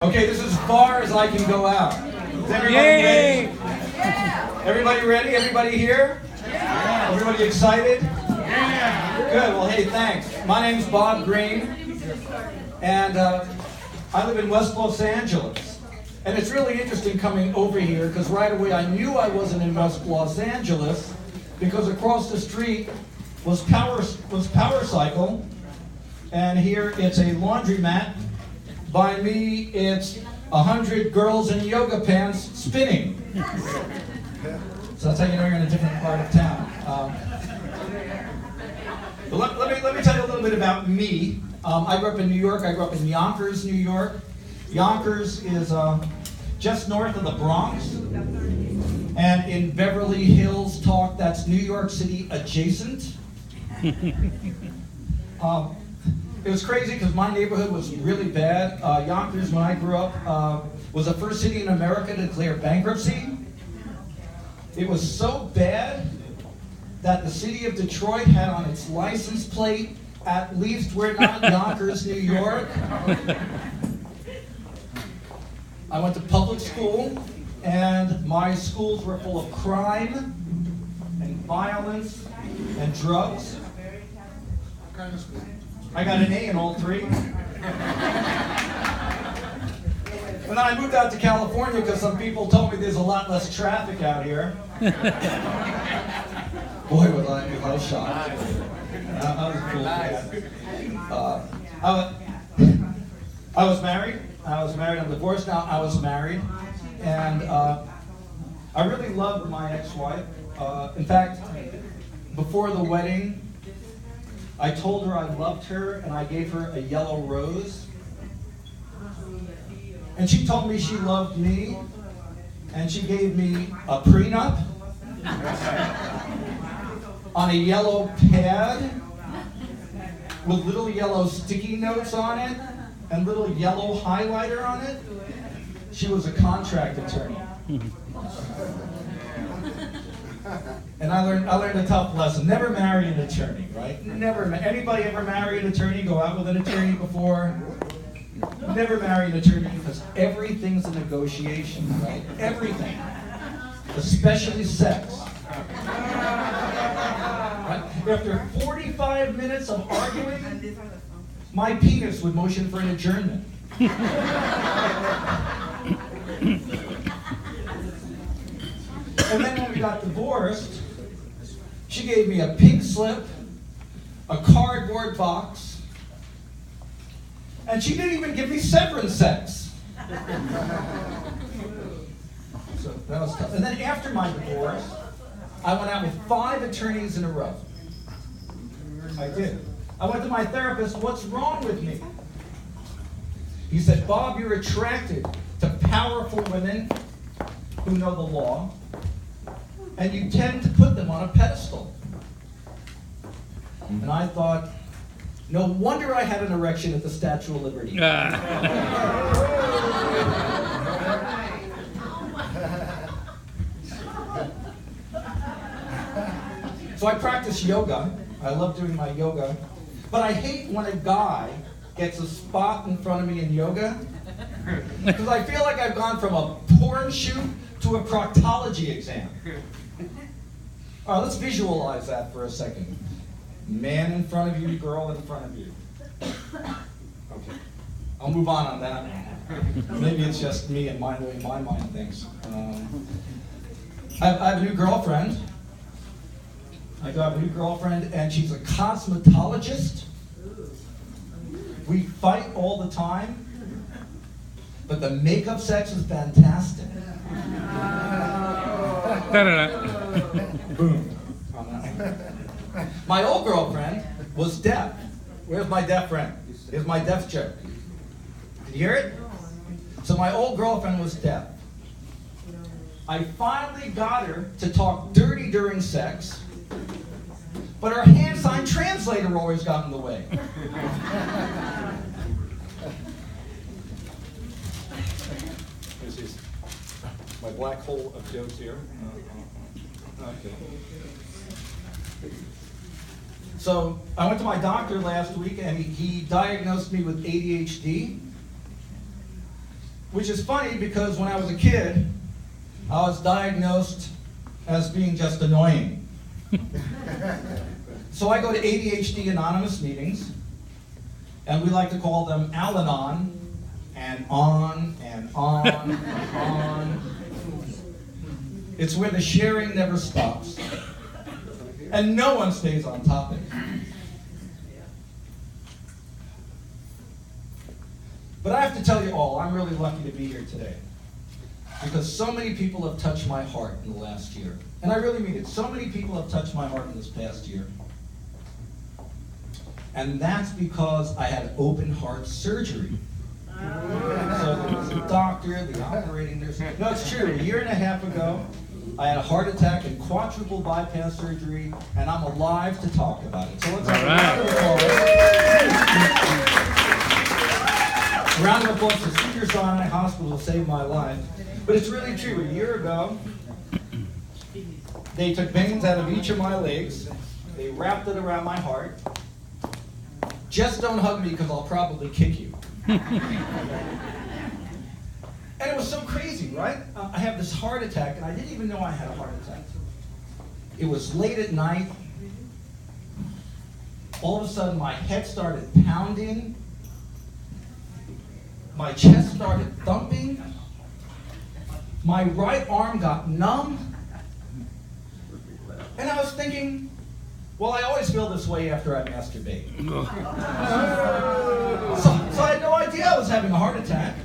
Okay, this is as far as I can go out. Is everybody ready? Everybody ready? Everybody here? Everybody excited? Good. Well, hey, thanks. My name's Bob Green, and I live in West Los Angeles. And it's really interesting coming over here because right away I knew I wasn't in West Los Angeles because across the street was Power Cycle, and here it's a laundromat. By me, it's 100 girls in yoga pants spinning. So that's how you know you're in a different part of town. But let me tell you a little bit about me. I grew up in New York. I grew up in Yonkers, New York. Yonkers is just north of the Bronx. And in Beverly Hills talk, that's New York City adjacent. It was crazy because my neighborhood was really bad. Yonkers, when I grew up, was the first city in America to declare bankruptcy. It was so bad that the city of Detroit had on its license plate, "At least we're not Yonkers, New York." I went to public school, and my schools were full of crime and violence and drugs. What kind of school? I got an A in all three. And then I moved out to California because some people told me there's a lot less traffic out here. Boy, was I shocked. I was cool. I was married. I'm divorced now. I was married. And I really loved my ex-wife. In fact, before the wedding, I told her I loved her, and I gave her a yellow rose. And she told me she loved me, and she gave me a prenup on a yellow pad with little yellow sticky notes on it and little yellow highlighter on it. She was a contract attorney. And I learned a tough lesson. Never marry an attorney, right? Never. Anybody ever marry an attorney? Go out with an attorney before? Never marry an attorney because everything's a negotiation, right? Everything. Especially sex. Right? After 45 minutes of arguing, my penis would motion for an adjournment. And then when we got divorced, she gave me a pink slip, a cardboard box, and she didn't even give me severance sex. So that was tough. And then after my divorce, I went out with 5 attorneys in a row. I did. I went to my therapist, "What's wrong with me?" He said, "Bob, you're attracted to powerful women who know the law, and you tend to put them on a pedestal." And I thought, no wonder I had an erection at the Statue of Liberty. So I practice yoga. I love doing my yoga. But I hate when a guy gets a spot in front of me in yoga because I feel like I've gone from a porn shoot to a proctology exam. All right, let's visualize that for a second. Man in front of you, girl in front of you. Okay, I'll move on that. Maybe it's just me and the way my mind thinks. I have a new girlfriend. I got a new girlfriend, and she's a cosmetologist. We fight all the time, but the makeup sex is fantastic. Boom. My old girlfriend was deaf. Where's my deaf friend? Here's my deaf joke. Did you hear it? So my old girlfriend was deaf. I finally got her to talk dirty during sex, but her hand sign translator always got in the way. This is my black hole of jokes here. Okay. So I went to my doctor last week, and he diagnosed me with ADHD. Which is funny because when I was a kid, I was diagnosed as being just annoying. So I go to ADHD Anonymous meetings, and we like to call them Al-Anon, and on and on and on. It's where the sharing never stops, and no one stays on topic. But I have to tell you all, I'm really lucky to be here today, because so many people have touched my heart in the last year. And I really mean it. So many people have touched my heart in this past year. And that's because I had open heart surgery. So there was a doctor, the operating nurse. No, it's true. A year and a half ago, I had a heart attack and quadruple bypass surgery, and I'm alive to talk about it. So let's have a round of applause. A round of applause for Cedars-Sinai Hospital saved my life. But it's really true. A year ago, they took veins out of each of my legs. They wrapped it around my heart. Just don't hug me because I'll probably kick you. And it was so crazy, right? I have this heart attack, and I didn't even know I had a heart attack. It was late at night. All of a sudden, my head started pounding. My chest started thumping. My right arm got numb. And I was thinking, well, I always feel this way after I masturbate. So I had no idea I was having a heart attack.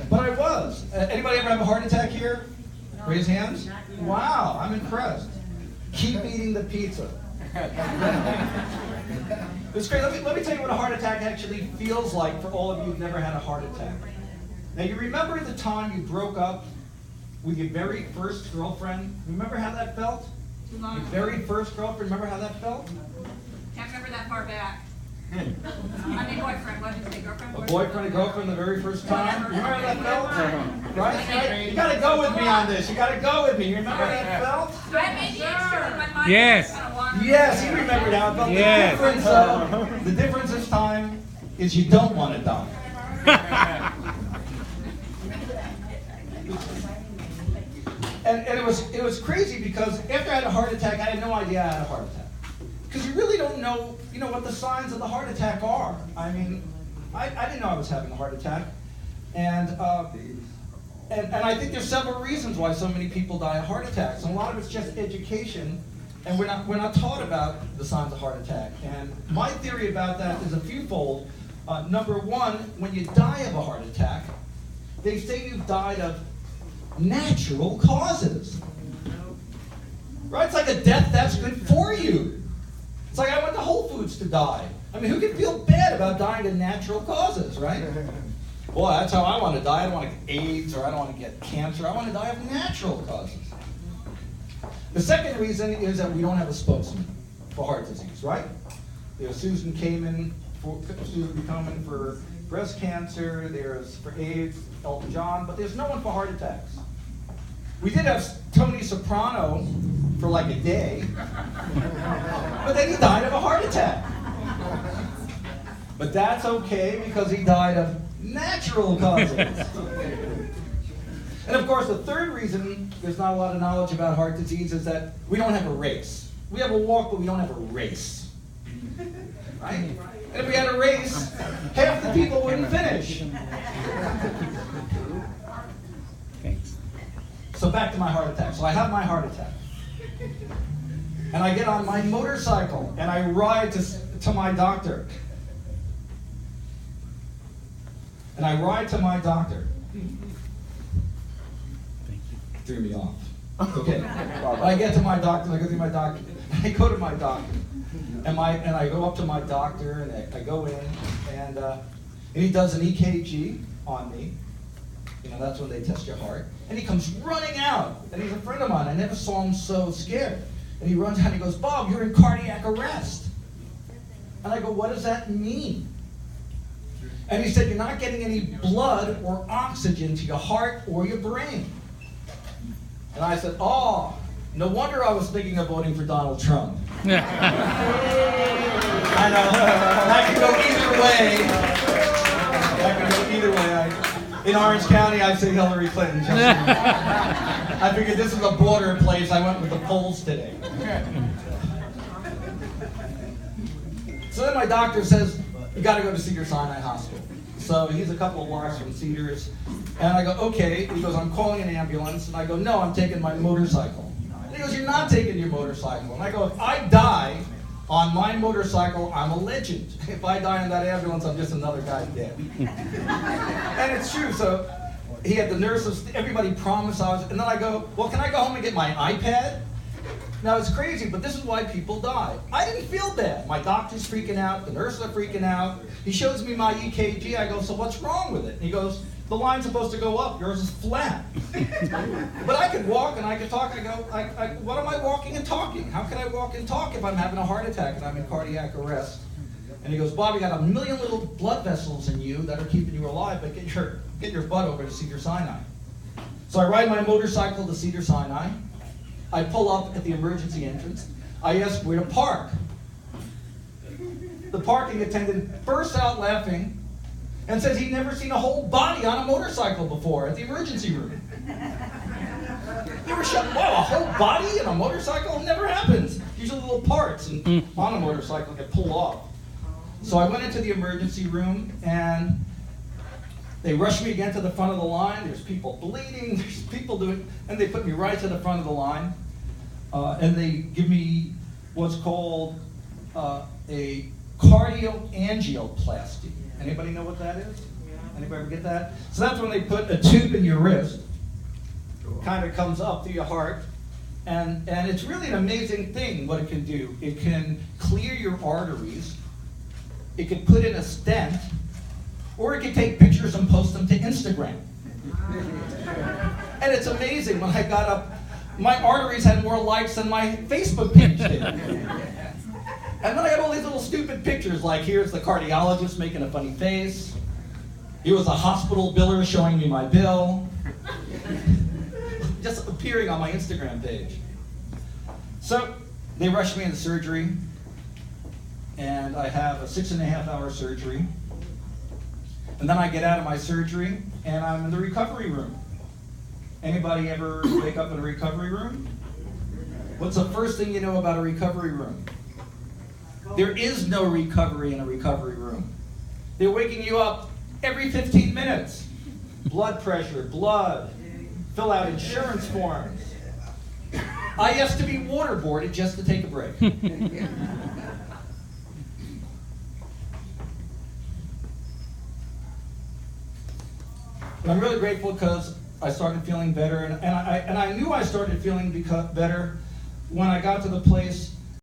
But I was. Anybody ever have a heart attack here? Raise hands. Wow, I'm impressed. Keep eating the pizza. It's great. Let me tell you what a heart attack actually feels like for all of you who've never had a heart attack. Now, you remember the time you broke up with your very first girlfriend? Remember how that felt? Your very first girlfriend, remember how that felt? Can't remember that far back. I mean boyfriend, what did you say, girlfriend? A boyfriend, a girlfriend the very first time? Remember how that felt? Right? You gotta go with me on this. You gotta go with me. You remember how that felt? I made the extra in my mind. Yes. Yes, he remembered how it felt. Yes. The difference this time is you don't want to die. And it was crazy because after I had a heart attack, I had no idea I had a heart attack. Because you really don't know, what the signs of the heart attack are. I mean, I didn't know I was having a heart attack. And I think there's several reasons why so many people die of heart attacks. And a lot of it's just education, and we're not taught about the signs of heart attack. And my theory about that is a fewfold. Number one, when you die of a heart attack, they say you've died of natural causes. Right? It's like a death that's good for you. It's like I went to Whole Foods to die. I mean, who can feel bad about dying of natural causes, right? Well, that's how I want to die. I don't want to get AIDS or I don't want to get cancer. I want to die of natural causes. The second reason is that we don't have a spokesman for heart disease, right? There's Susan Komen for breast cancer, there's for AIDS, Elton John, but there's no one for heart attacks. We did have Tony Soprano for like a day, but then he died of a heart attack. But that's okay because he died of natural causes. And of course, the third reason there's not a lot of knowledge about heart disease is that we don't have a race. We have a walk, but we don't have a race. Right? And if we had a race, half the people wouldn't finish. Thanks. So back to my heart attack. So I have my heart attack. And I get on my motorcycle and I ride to my doctor. And I ride to my doctor. Threw me off. Okay. I get to my doctor, I go to my doctor. I go to my doctor. And I go up to my doctor and I go in and he does an EKG on me. That's when they test your heart. And he comes running out. And he's a friend of mine. I never saw him so scared. And he runs out and he goes, "Bob, you're in cardiac arrest." And I go, "What does that mean?" And he said, "You're not getting any blood or oxygen to your heart or your brain." And I said, "Oh, no wonder I was thinking of voting for Donald Trump." I know. That could go either way. That could go either way. In Orange County, I say Hillary Clinton. Just I figured this is a border place. I went with the polls today. So then my doctor says, you got to go to Cedars-Sinai Hospital. So he's a couple of blocks from Cedars. And I go, okay. He goes, I'm calling an ambulance. And I go, no, I'm taking my motorcycle. And he goes, you're not taking your motorcycle. And I go, if I die on my motorcycle, I'm a legend. If I die in that ambulance, I'm just another guy dead. And it's true. So he had the nurses, everybody promised I was, and then I go, well, can I go home and get my iPad? Now it's crazy, but this is why people die. I didn't feel bad. My doctor's freaking out, the nurses are freaking out. He shows me my EKG, I go, so what's wrong with it? And he goes, the line's supposed to go up, yours is flat. But I could walk and I could talk. I go, what am I walking and talking? How can I walk and talk if I'm having a heart attack and I'm in cardiac arrest? And he goes, Bob, you got 1 million little blood vessels in you that are keeping you alive, but get your butt over to Cedars-Sinai. So I ride my motorcycle to Cedars-Sinai. I pull up at the emergency entrance. I ask where to park. The parking attendant bursts out laughing and says he'd never seen a whole body on a motorcycle before at the emergency room. You were shocked, wow, a whole body in a motorcycle? It never happens. Usually little parts on a motorcycle get pulled off. So I went into the emergency room and they rushed me again to the front of the line. There's people bleeding, there's people doing, and they put me right to the front of the line. And they give me what's called a cardioangioplasty. Anybody know what that is? Anybody ever get that? So that's when they put a tube in your wrist, kind of comes up to your heart, and it's really an amazing thing what it can do. It can clear your arteries, it can put in a stent, or it can take pictures and post them to Instagram. And it's amazing, when I got up, my arteries had more likes than my Facebook page did. And then I got all these little stupid pictures, like here's the cardiologist making a funny face. Here was a hospital biller showing me my bill. Just appearing on my Instagram page. So they rushed me into surgery, and I have a 6.5-hour surgery. And then I get out of my surgery, and I'm in the recovery room. Anybody ever wake up in a recovery room? What's the first thing you know about a recovery room? There is no recovery in a recovery room. They're waking you up every 15 minutes. Blood pressure, blood, fill out insurance forms. I asked to be waterboarded just to take a break. But I'm really grateful because I started feeling better, and I knew I started feeling better when I got to the place